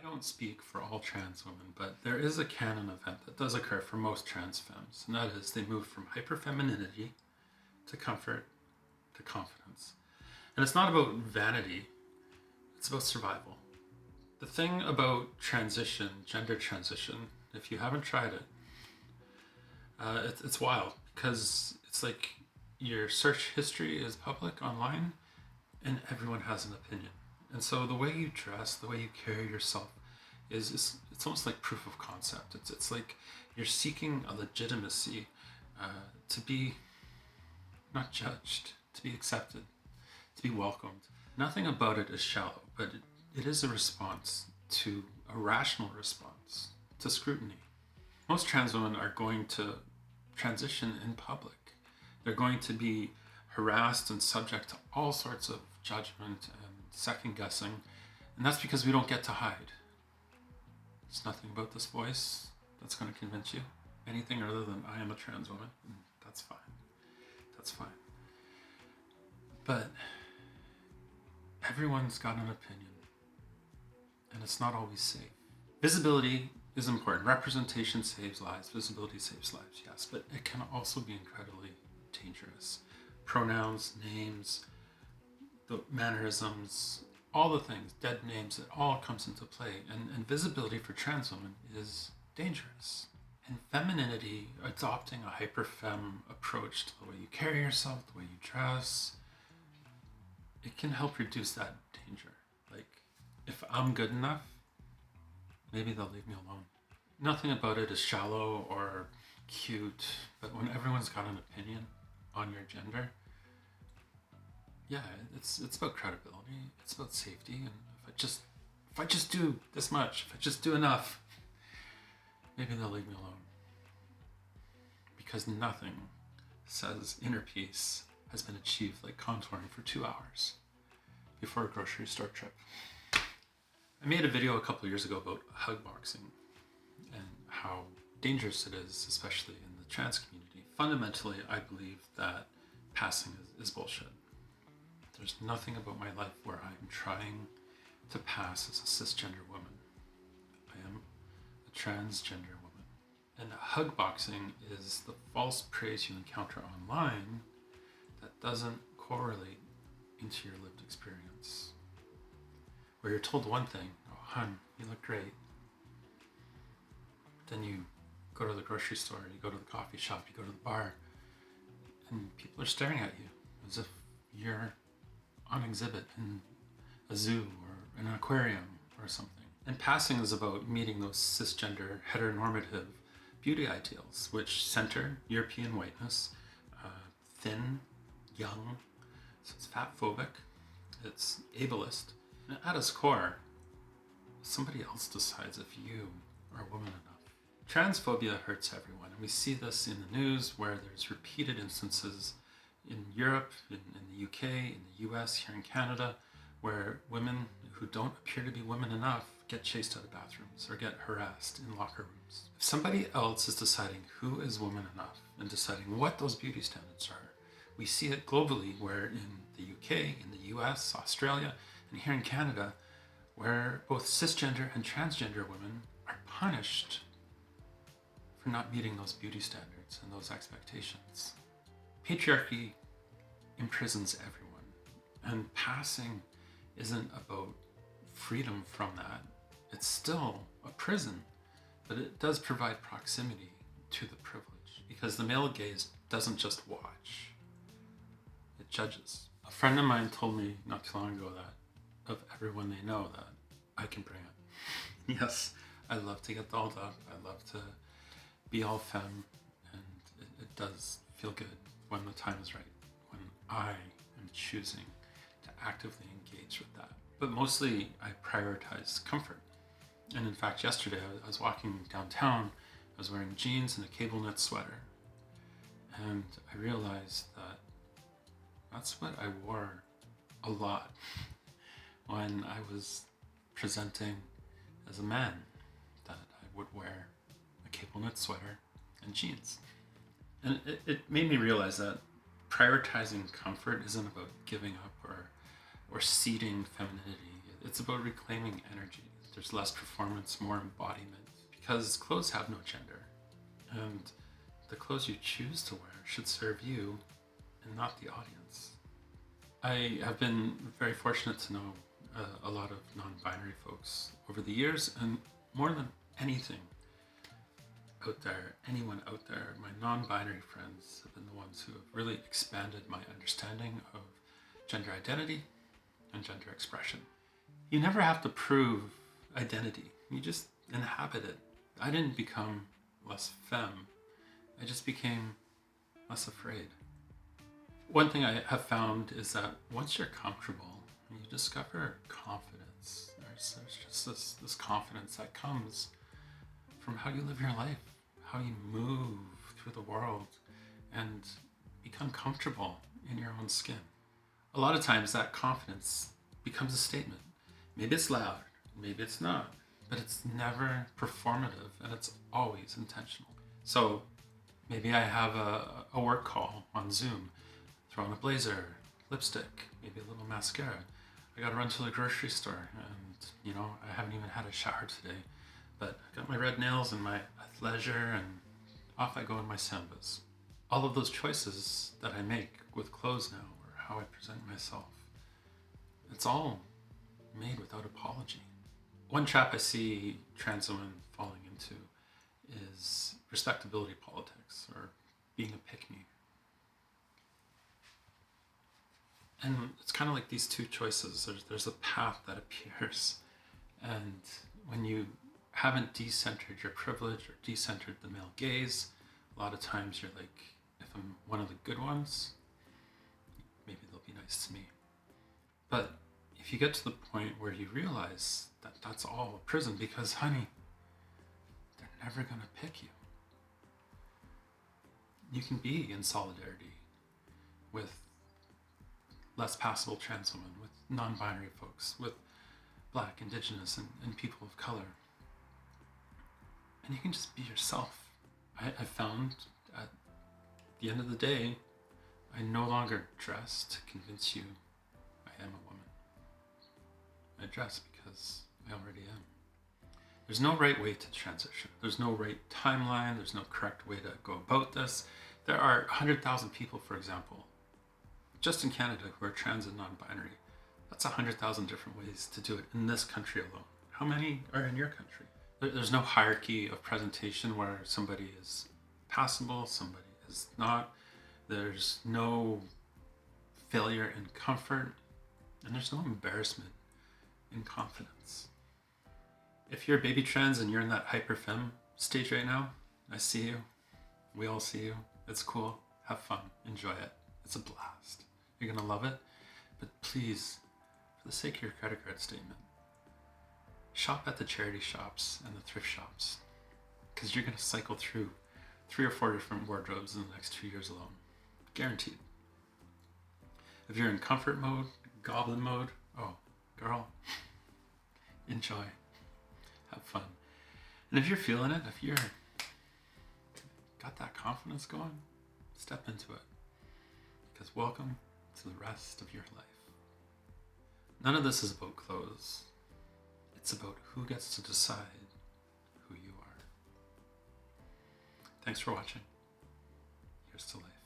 don't speak for all trans women, but there is a canon event that does occur for most trans femmes, and that is they move from hyper-femininity to comfort to confidence. And it's not about vanity, it's about survival. The thing about transition, gender transition, if you haven't tried it, it's wild, because it's like your search history is public online and everyone has an opinion. And so the way you dress, the way you carry yourself it's almost like proof of concept. It's like you're seeking a legitimacy to be not judged, to be accepted, to be welcomed. Nothing about it is shallow, but it is a response to a rational response to scrutiny. Most trans women are going to transition in public. They're going to be harassed and subject to all sorts of judgment and second guessing, and that's because we don't get to hide. There's nothing about this voice that's going to convince you anything other than I am a trans woman. That's fine. That's fine. But everyone's got an opinion, and it's not always safe. Visibility is important. Representation saves lives. Visibility saves lives, yes, but it can also be incredibly dangerous. Pronouns, names, the mannerisms, all the things, dead names, it all comes into play. And visibility for trans women is dangerous. And femininity, adopting a hyper-femme approach to the way you carry yourself, the way you dress, it can help reduce that danger. Like, if I'm good enough, maybe they'll leave me alone. Nothing about it is shallow or cute, but when everyone's got an opinion on your gender, yeah, it's about credibility, it's about safety, and if I just do this much, if I just do enough, maybe they'll leave me alone. Because nothing says inner peace has been achieved like contouring for 2 hours before a grocery store trip. I made a video a couple of years ago about hug boxing and how dangerous it is, especially in the trans community. Fundamentally, I believe that passing is bullshit. There's nothing about my life where I'm trying to pass as a cisgender woman. I am a transgender woman. And hug boxing is the false praise you encounter online that doesn't correlate into your lived experience. Where you're told one thing, oh, hun, you look great. Then you go to the grocery store, you go to the coffee shop, you go to the bar, and people are staring at you as if you're on exhibit in a zoo or in an aquarium or something. And passing is about meeting those cisgender heteronormative beauty ideals, which center European whiteness, thin, young, so it's fat phobic, it's ableist. And at its core, somebody else decides if you are woman enough. Transphobia hurts everyone, and we see this in the news where there's repeated instances in Europe, in the UK, in the US, here in Canada, where women who don't appear to be women enough get chased out of bathrooms or get harassed in locker rooms. If somebody else is deciding who is woman enough and deciding what those beauty standards are, we see it globally, where in the UK, in the US, Australia, and here in Canada, where both cisgender and transgender women are punished for not meeting those beauty standards and those expectations. Patriarchy imprisons everyone, and passing isn't about freedom from that. It's still a prison, but it does provide proximity to the privilege, because the male gaze doesn't just watch, it judges. A friend of mine told me not too long ago that of everyone they know that I can bring it. Yes, I love to get dolled up, I love to be all femme, and it does feel good when the time is right, when I am choosing to actively engage with that. But mostly I prioritize comfort. And in fact, yesterday I was walking downtown, I was wearing jeans and a cable knit sweater. And I realized that that's what I wore a lot when I was presenting as a man, that I would wear a cable knit sweater and jeans. And it made me realize that prioritizing comfort isn't about giving up or ceding femininity. It's about reclaiming energy. There's less performance, more embodiment, because clothes have no gender. And the clothes you choose to wear should serve you and not the audience. I have been very fortunate to know a lot of non-binary folks over the years, and more than anything out there, anyone out there, my non-binary friends have been the ones who have really expanded my understanding of gender identity and gender expression. You never have to prove identity. You just inhabit it. I didn't become less femme. I just became less afraid. One thing I have found is that once you're comfortable, you discover confidence. There's just this confidence that comes from how you live your life, how you move through the world and become comfortable in your own skin. A lot of times that confidence becomes a statement. Maybe it's loud, maybe it's not, but it's never performative and it's always intentional. So maybe I have a work call on Zoom, throw on a blazer, lipstick, maybe a little mascara. I gotta run to the grocery store and, I haven't even had a shower today, but I got my red nails and my athleisure and off I go in my sambas. All of those choices that I make with clothes now, or how I present myself, it's all made without apology. One trap I see trans women falling into is respectability politics, or being a pick-me. And it's kind of like these two choices. There's a path that appears, and when you haven't decentered your privilege or decentered the male gaze, a lot of times you're like, if I'm one of the good ones, maybe they'll be nice to me. But if you get to the point where you realize that that's all a prison, because honey, they're never gonna pick you. You can be in solidarity with less passable trans women, with non-binary folks, with Black, Indigenous, and people of color. And you can just be yourself. I found at the end of the day, I no longer dress to convince you I am a woman. I dress because I already am. There's no right way to transition. There's no right timeline. There's no correct way to go about this. There are 100,000 people, for example, just in Canada, who are trans and non-binary. That's 100,000 different ways to do it in this country alone. How many are in your country? There's no hierarchy of presentation where somebody is passable, somebody is not. There's no failure in comfort, and there's no embarrassment in confidence. If you're baby trans and you're in that hyper-femme stage right now, I see you. We all see you. It's cool. Have fun. Enjoy it. It's a blast. You're gonna love it. But please, for the sake of your credit card statement, shop at the charity shops and the thrift shops, because you're gonna cycle through 3 or 4 different wardrobes in the next 2 years alone. Guaranteed. If you're in comfort mode, goblin mode, oh, girl, enjoy. Have fun. And if you're feeling it, if you're got that confidence going, step into it. Because welcome to the rest of your life. None of this is about clothes. It's about who gets to decide who you are. Thanks for watching. Here's to life.